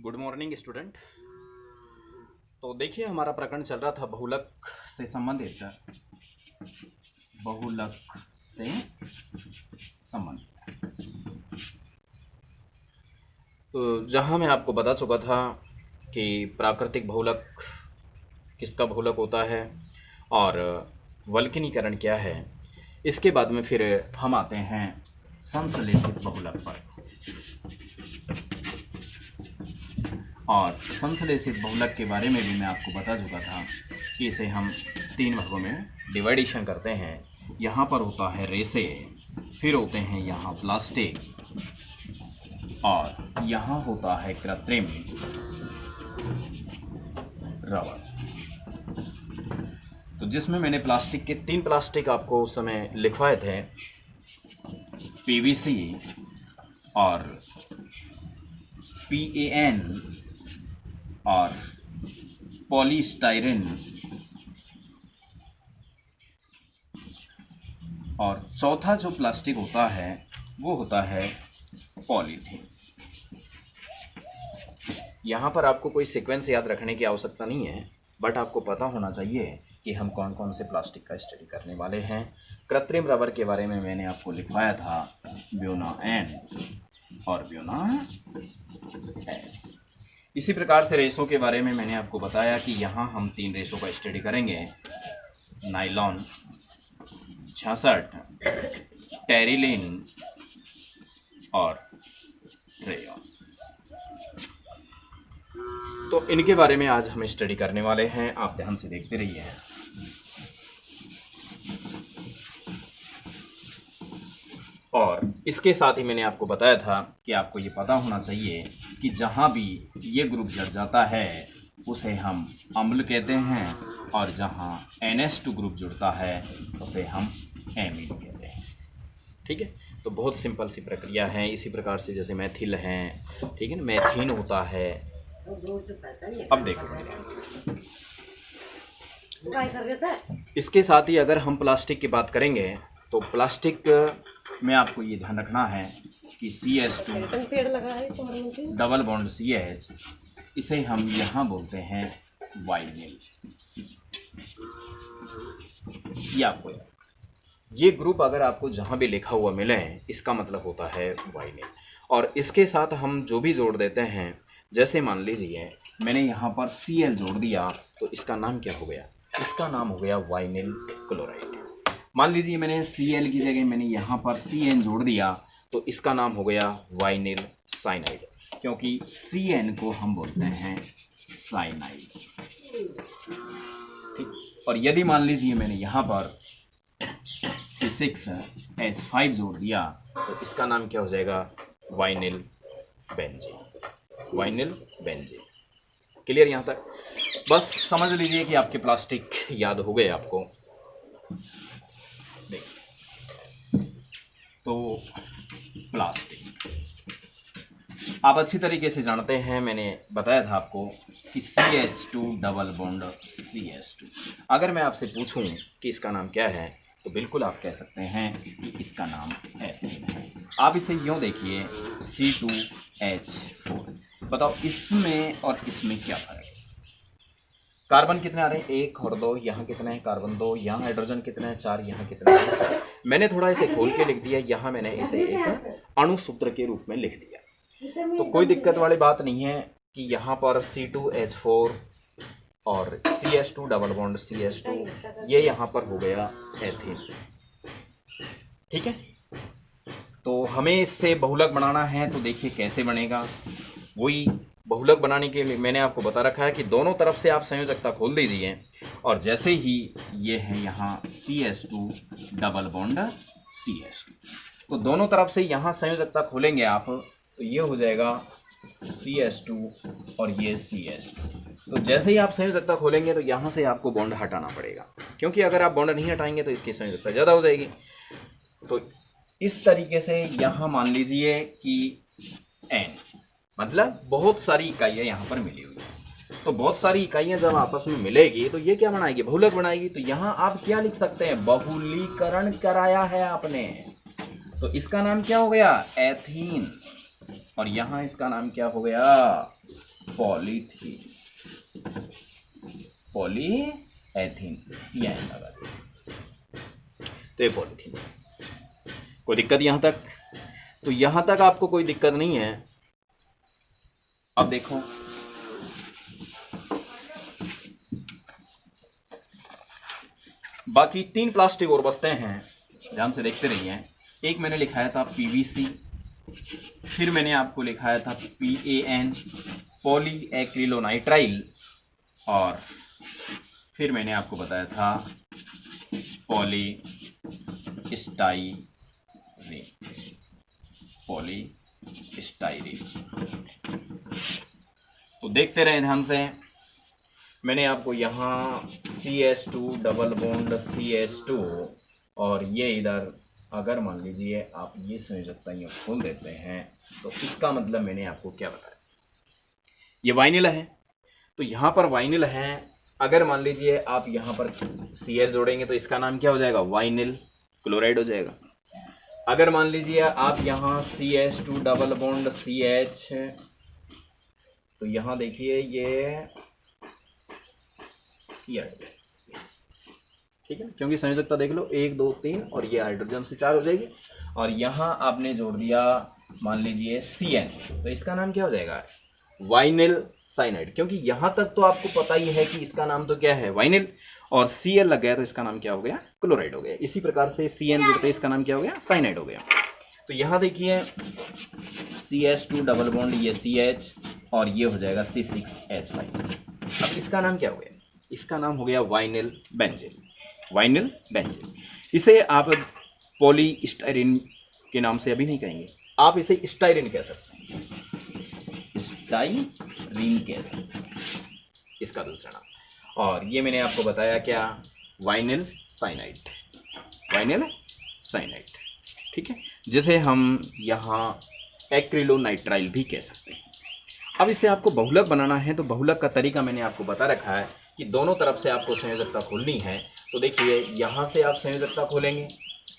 Good morning student. तो देखिए हमारा प्रकरण चल रहा था बहुलक से संबंधित। बहुलक से संबंधित तो जहां मैं आपको बता चुका था कि प्राकृतिक बहुलक किसका बहुलक होता है और वल्कनीकरण क्या है। इसके बाद में फिर हम आते हैं संश्लेषित बहुलक पर। और संश्लेषित बहुलक के बारे में भी मैं आपको बता चुका था कि इसे हम 3 भागों में डिवाइडेशन करते हैं। यहाँ पर होता है रेसे, फिर होते हैं यहाँ प्लास्टिक, और यहाँ होता है कृत्रिम रबर। तो जिसमें मैंने प्लास्टिक के 3 प्लास्टिक आपको उस समय लिखवाए थे, पीवीसी और PAN और पॉलीस्टाइरिन, और चौथा जो प्लास्टिक होता है वो होता है पॉलीथीन। यहाँ पर आपको कोई सीक्वेंस याद रखने की आवश्यकता नहीं है, बट आपको पता होना चाहिए कि हम कौन कौन से प्लास्टिक का स्टडी करने वाले हैं। कृत्रिम रबर के बारे में मैंने आपको लिखवाया था ब्यूना N और ब्यूना S। इसी प्रकार से रेशों के बारे में मैंने आपको बताया कि यहाँ हम 3 रेशों का स्टडी करेंगे, नाइलॉन 66, टेरिलिन और रेयॉन। तो इनके बारे में आज हम स्टडी करने वाले हैं, आप ध्यान से देखते रहिए। और इसके साथ ही मैंने आपको बताया था कि आपको ये पता होना चाहिए कि जहाँ भी ये ग्रुप जड़ जाता है उसे हम अम्ल कहते हैं, और जहाँ NH2 ग्रुप जुड़ता है उसे हम एमीन कहते हैं। ठीक है, तो बहुत सिंपल सी प्रक्रिया है। इसी प्रकार से जैसे मैथिल हैं, ठीक है ना, मैथीन होता है। अब देखो इसके साथ ही अगर हम प्लास्टिक की बात करेंगे तो प्लास्टिक में आपको ये ध्यान रखना है कि CH2 डबल बॉन्ड CH, इसे हम यहाँ बोलते हैं वाइनिल। ये आपको ये ग्रुप अगर आपको जहाँ भी लिखा हुआ मिले इसका मतलब होता है वाइनिल। और इसके साथ हम जो भी जोड़ देते हैं, जैसे मान लीजिए मैंने यहाँ पर Cl जोड़ दिया तो इसका नाम क्या हो गया? इसका नाम हो गया वाइनिल क्लोराइड। मान लीजिए मैंने Cl की जगह मैंने यहाँ पर CN जोड़ दिया तो इसका नाम हो गया वाइनिल साइनाइड, क्योंकि CN को हम बोलते हैं साइनाइड। ठीक, और यदि मान लीजिए मैंने यहाँ पर C6H5 जोड़ दिया तो इसका नाम क्या हो जाएगा? Vinyl benzene. Vinyl benzene. Clear यहाँ तक? बस समझ लीजिए कि आपके प्लास्टिक याद हो गए आपको। तो प्लास्टिक आप अच्छी तरीके से जानते हैं, मैंने बताया था आपको कि CH2 डबल बॉन्ड CH2। अगर मैं आपसे पूछूं कि इसका नाम क्या है तो बिल्कुल आप कह सकते हैं कि इसका नाम एथीन है। आप इसे यूँ देखिए, C2H4। बताओ इसमें और इसमें क्या फ़र्क है? कार्बन कितने आ रहे हैं? 1 और 2। यहाँ कितने हैं? कार्बन 2। यहाँ हाइड्रोजन कितने हैं? 4। यहाँ कितने हैं? 4। मैंने थोड़ा इसे खोल के लिख दिया, यहाँ मैंने इसे एक अणु सूत्र के रूप में लिख दिया। तो कोई दिक्कत वाली बात नहीं है कि यहाँ पर C2H4 और CH2 डबल बॉन्ड CH2, ये यहाँ पर हो गया एथीन। ठीक है, तो हमें इससे बहुलक बनाना है तो देखिए कैसे बनेगा। वही बहुलक बनाने के लिए मैंने आपको बता रखा है कि दोनों तरफ से आप संयोजकता खोल दीजिए, और जैसे ही ये है यहाँ CH2 डबल बॉन्ड CH2, तो दोनों तरफ से यहाँ संयोजकता खोलेंगे आप तो ये हो जाएगा CH2 और ये CH2। तो जैसे ही आप संयोजकता खोलेंगे तो यहाँ से आपको बॉन्ड हटाना पड़ेगा, क्योंकि अगर आप बॉन्ड नहीं हटाएंगे तो इसकी संयोजकता ज़्यादा हो जाएगी। तो इस तरीके से यहाँ मान लीजिए कि N मतलब बहुत सारी इकाइयाँ यहाँ पर मिली हुई हैं। तो बहुत सारी इकाइयाँ जब आपस में मिलेगी तो ये क्या बनाएगी? बहुलक बनाएगी। तो यहाँ आप क्या लिख सकते हैं? बहुलीकरण कराया है आपने, तो इसका नाम क्या हो गया? एथीन। और यहाँ इसका नाम क्या हो गया? पॉलीथीन, पॉलीएथीन, ये लगा दीजिए। तो ये पॉलीथीन। कोई दिक्कत यहां तक? तो यहां तक आपको कोई दिक्कत नहीं है। अब देखो, बाकी 3 प्लास्टिक और बचते हैं, ध्यान से देखते रहिए। एक मैंने लिखाया था पीवीसी, फिर मैंने आपको लिखाया था PAN, पॉली एक्रिलोनाइट्राइल, और फिर मैंने आपको बताया था पॉली स्टाइरीन, पॉली स्टाइरीन। तो देखते रहे ध्यान से। मैंने आपको यहाँ CH2 डबल बॉन्ड CH2, और ये इधर अगर मान लीजिए आप ये संयोजकता ये खोल देते हैं तो इसका मतलब मैंने आपको क्या बताया, ये वाइनिल है। तो यहाँ पर वाइनिल है, अगर मान लीजिए आप यहाँ पर Cl जोड़ेंगे तो इसका नाम क्या हो जाएगा, वाइनिल क्लोराइड हो जाएगा। अगर मान लीजिए आप यहाँ CH2 डबल बॉन्ड CH, तो यहाँ देखिए ये ठीक है, क्योंकि संयोजकता देख लो 1 2 3 और ये हाइड्रोजन से 4 हो जाएगी, और यहाँ आपने जोड़ दिया मान लीजिए CN, तो इसका नाम क्या हो जाएगा, वाइनिल साइनाइड। क्योंकि यहाँ तक तो आपको पता ही है कि इसका नाम तो क्या है, वाइनिल, और Cl लग गया तो इसका नाम क्या हो गया, क्लोराइड हो गया। इसी प्रकार से CN जुड़ते इसका नाम क्या हो गया, साइनाइड हो गया। तो यहाँ देखिए CH2 डबल बॉन्ड ये CH, और ये हो जाएगा C6H5। अब इसका नाम क्या हो गया, इसका नाम हो गया वाइनिल बेंजीन, वाइनिल बेंजीन। इसे आप पॉलीस्टाइरीन के नाम से अभी नहीं कहेंगे, आप इसे स्टाइरीन कह सकते हैं, स्टाइरीन कह सकते हैं, इसका दूसरा नाम। और ये मैंने आपको बताया क्या, वाइनिल साइनाइड, वाइनिल साइनाइड, ठीक है, जिसे हम यहाँ एक्रिलोनाइट्राइल भी कह सकते हैं। अब इसे आपको बहुलक बनाना है, तो बहुलक का तरीका मैंने आपको बता रखा है कि दोनों तरफ से आपको संयोजकता खोलनी है। तो देखिए यहाँ से आप संयोजकता खोलेंगे,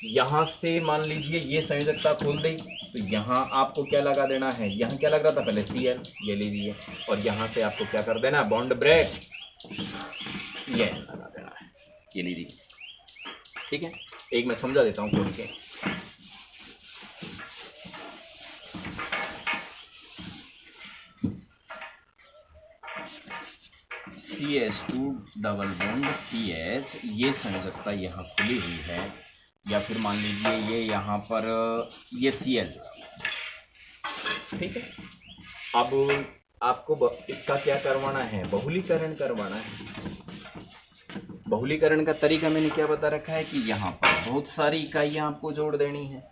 यहाँ से मान लीजिए ये संयोजकता खोल दी, तो यहाँ आपको क्या लगा देना है, यहाँ क्या लग रहा था पहले Cl, ये लीजिए, और यहाँ से आपको क्या कर देना, बॉन्ड ब्रेक, ये लगा देना है, ये लीजिए, ठीक है। एक मैं समझा देता हूँ खोल के। CH2 डबल बॉन्ड CH, ये संयोजकता यहाँ खुली हुई है, या फिर मान लीजिए ये यहाँ पर ये Cl, ठीक है। अब आपको इसका क्या करवाना है, बहुलीकरण करवाना है। बहुलीकरण का तरीका मैंने क्या बता रखा है कि यहाँ पर बहुत सारी इकाइयाँ आपको जोड़ देनी है,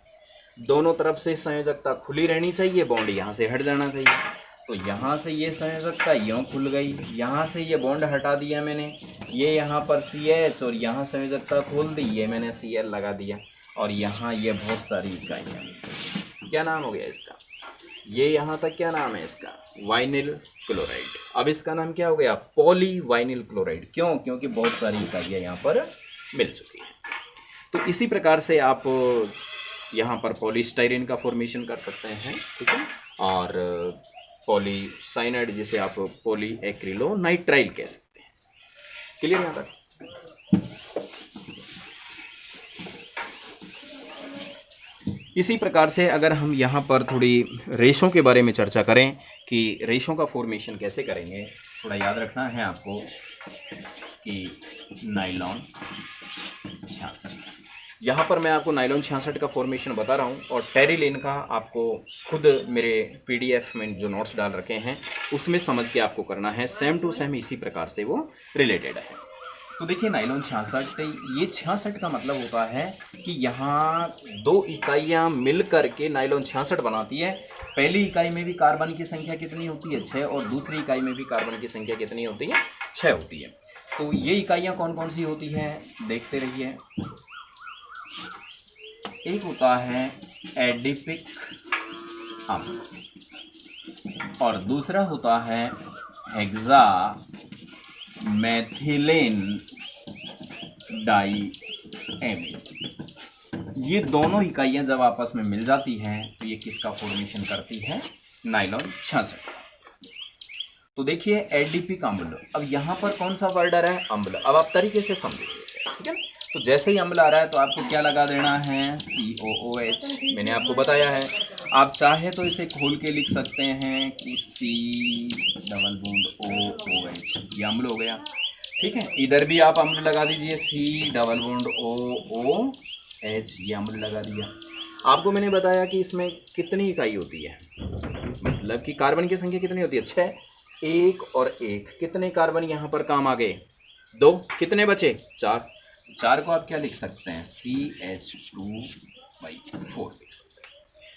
दोनों तरफ से संयोजकता खुली रहनी चाहिए, बॉन्ड यहाँ से हट जाना चाहिए। तो यहाँ से ये संयोजकता यूँ खुल गई, यहाँ से ये बॉन्ड हटा दिया मैंने, ये यहाँ पर CH, और यहाँ संयोजकता खोल दी, ये मैंने Cl लगा दिया, और यहाँ ये बहुत सारी इकाइयाँ, क्या नाम हो गया इसका, ये यहाँ तक क्या नाम है इसका, वाइनिल क्लोराइड। अब इसका नाम क्या हो गया, पॉली वाइनिल क्लोराइड। क्यों, क्योंकि बहुत सारी इकाइयाँ यहाँ पर मिल चुकी हैं। तो इसी प्रकार से आप यहाँ पर पॉलीस्टाइरीन का फॉर्मेशन कर सकते हैं, ठीक है, और पॉलीसाइनाइड जिसे आप पॉली एक्रिलोनाइट्राइल कह सकते हैं। क्लियर यहाँ तक? इसी प्रकार से अगर हम यहाँ पर थोड़ी रेशों के बारे में चर्चा करें कि रेशों का फॉर्मेशन कैसे करेंगे, थोड़ा याद रखना है आपको कि नाइलॉन 66, यहाँ पर मैं आपको नाइलॉन 66 का फॉर्मेशन बता रहा हूँ, और टेरिलीन का आपको खुद मेरे PDF में जो नोट्स डाल रखे हैं उसमें समझ के आपको करना है, सेम टू सेम इसी प्रकार से वो रिलेटेड है। तो देखिए नाइलॉन 66, ये 66 का मतलब होता है कि यहाँ 2 इकाइयाँ मिल करके नाइलॉन 66 बनाती है। पहली इकाई में भी कार्बन की संख्या कितनी होती है, 6, और दूसरी इकाई में भी कार्बन की संख्या कितनी होती है, 6 होती है। तो ये इकाइयाँ कौन कौन सी होती हैं, देखते रहिए। एक होता है एडिपिक अम्ल, और दूसरा होता है हेक्सा मेथिलेन डाइएमीन। ये दोनों इकाइयां जब आपस में मिल जाती हैं तो ये किसका फॉर्मेशन करती है, नाइलॉन 66। तो देखिए एडिपिक अम्ल, अब यहाँ पर कौन सा वर्ड आ रहा है? अम्ल। अब आप तरीके से समझिए इसे, ठीक है ना। तो जैसे ही अम्ल आ रहा है तो आपको क्या लगा देना है? COOH। मैंने आपको बताया है, आप चाहे तो इसे खोल के लिख सकते हैं कि C⋅OOH, ये अम्ल हो गया, ठीक है। इधर भी आप अम्ल लगा दीजिए, C⋅OOH, ये अम्ल लगा दिया। आपको मैंने बताया कि इसमें कितनी इकाई होती है, मतलब कि कार्बन की संख्या कितनी होती है? 6। 1 और 1, कितने कार्बन यहाँ पर काम आ गए? 2। कितने बचे? 4। 4 को आप क्या लिख सकते हैं? CH2/4 लिख सकते हैं।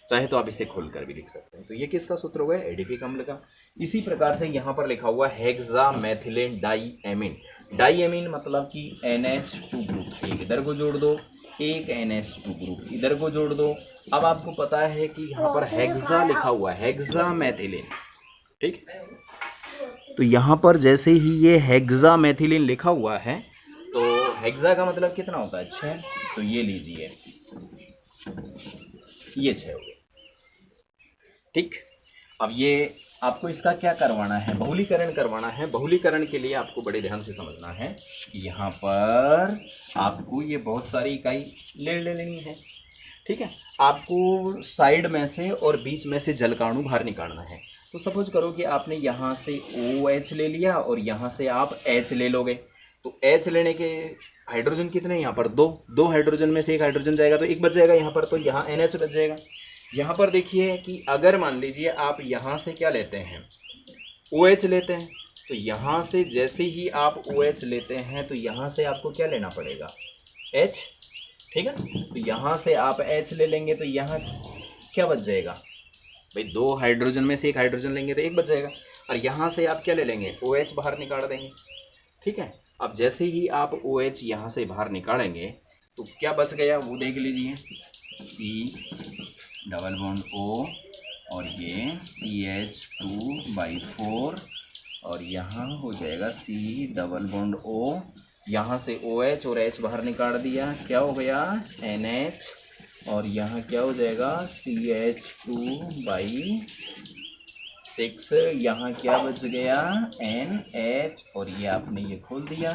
चाहे तो आप इसे खोलकर भी लिख सकते हैं। तो ये किसका सूत्र हो गया? एडिपिक अम्ल का। इसी प्रकार से यहाँ पर लिखा हुआ हेक्सामेथिलेन डाईएमीन। डाईएमीन मतलब कि NH2 ग्रुप, एक इधर को जोड़ दो, एक NH2 ग्रुप इधर को जोड़ दो। अब आपको पता है कि यहाँ पर हेक्सा लिखा हुआ है, हेक्सामेथिलेन, ठीक। तो यहाँ पर जैसे ही ये हेक्सामेथिलीन लिखा हुआ है तो हेक्सा का मतलब कितना होता है? 6। तो ये लीजिए, ये 6 हो गया, ठीक। अब ये आपको इसका क्या करवाना है? बहुलीकरण करवाना है। बहुलीकरण के लिए आपको बड़े ध्यान से समझना है कि यहाँ पर आपको ये बहुत सारी इकाई ले लेनी है, ठीक है। आपको साइड में से और बीच में से जल का अणु बाहर निकालना है। तो सपोज करो कि आपने यहाँ से OH ले लिया और यहाँ से आप H ले लोगे। तो H लेने के हाइड्रोजन कितने हैं यहाँ पर? 2। 2 हाइड्रोजन में से एक हाइड्रोजन जाएगा तो एक बच जाएगा यहाँ पर, तो यहाँ NH बच जाएगा। यहाँ पर देखिए कि अगर मान लीजिए आप यहाँ से क्या लेते हैं? OH लेते हैं, तो यहाँ से जैसे ही आप OH लेते हैं तो यहाँ से आपको क्या लेना पड़ेगा? H, ठीक है। तो यहाँ से आप H ले लेंगे तो यहाँ क्या बच जाएगा भाई? 2 हाइड्रोजन में से एक हाइड्रोजन लेंगे तो एक बच जाएगा, और यहाँ से आप क्या ले लेंगे? OH बाहर निकाल देंगे, ठीक है। अब जैसे ही आप OH यहाँ से बाहर निकालेंगे तो क्या बच गया वो देख लीजिए, C⋅O और ये CH2/4 और यहाँ हो जाएगा C⋅O, यहाँ से OH और H बाहर निकाल दिया, क्या हो गया? NH, और यहाँ क्या हो जाएगा? CH2/6, यहाँ क्या बच गया? NH, और ये आपने ये खोल दिया,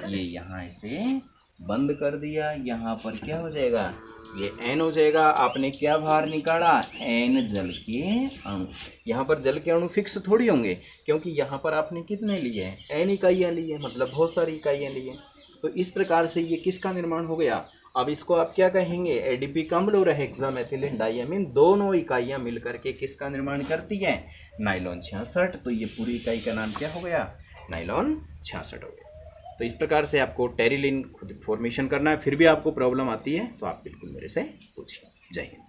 ये यहाँ इसे बंद कर दिया। यहाँ पर क्या हो जाएगा? ये N हो जाएगा। आपने क्या बाहर निकाला? N जल के अणु। यहाँ पर जल के अणु फिक्स थोड़ी होंगे, क्योंकि यहाँ पर आपने कितने लिए हैं? N इकाइयाँ ली है, मतलब बहुत सारी इकाइयाँ ली हैं। तो इस प्रकार से ये किसका निर्माण हो गया? अब इसको आप क्या कहेंगे? एडिपिक अम्ल और हेक्सामेथिलेन डाईएमीन दोनों इकाइयाँ मिलकर के किसका निर्माण करती हैं? नाइलॉन 66। तो ये पूरी इकाई का नाम क्या हो गया? नाइलॉन 66 हो गया। तो इस प्रकार से आपको टेरिलिन खुद फॉर्मेशन करना है। फिर भी आपको प्रॉब्लम आती है तो आप बिल्कुल मेरे से पूछिए। जय हिंद।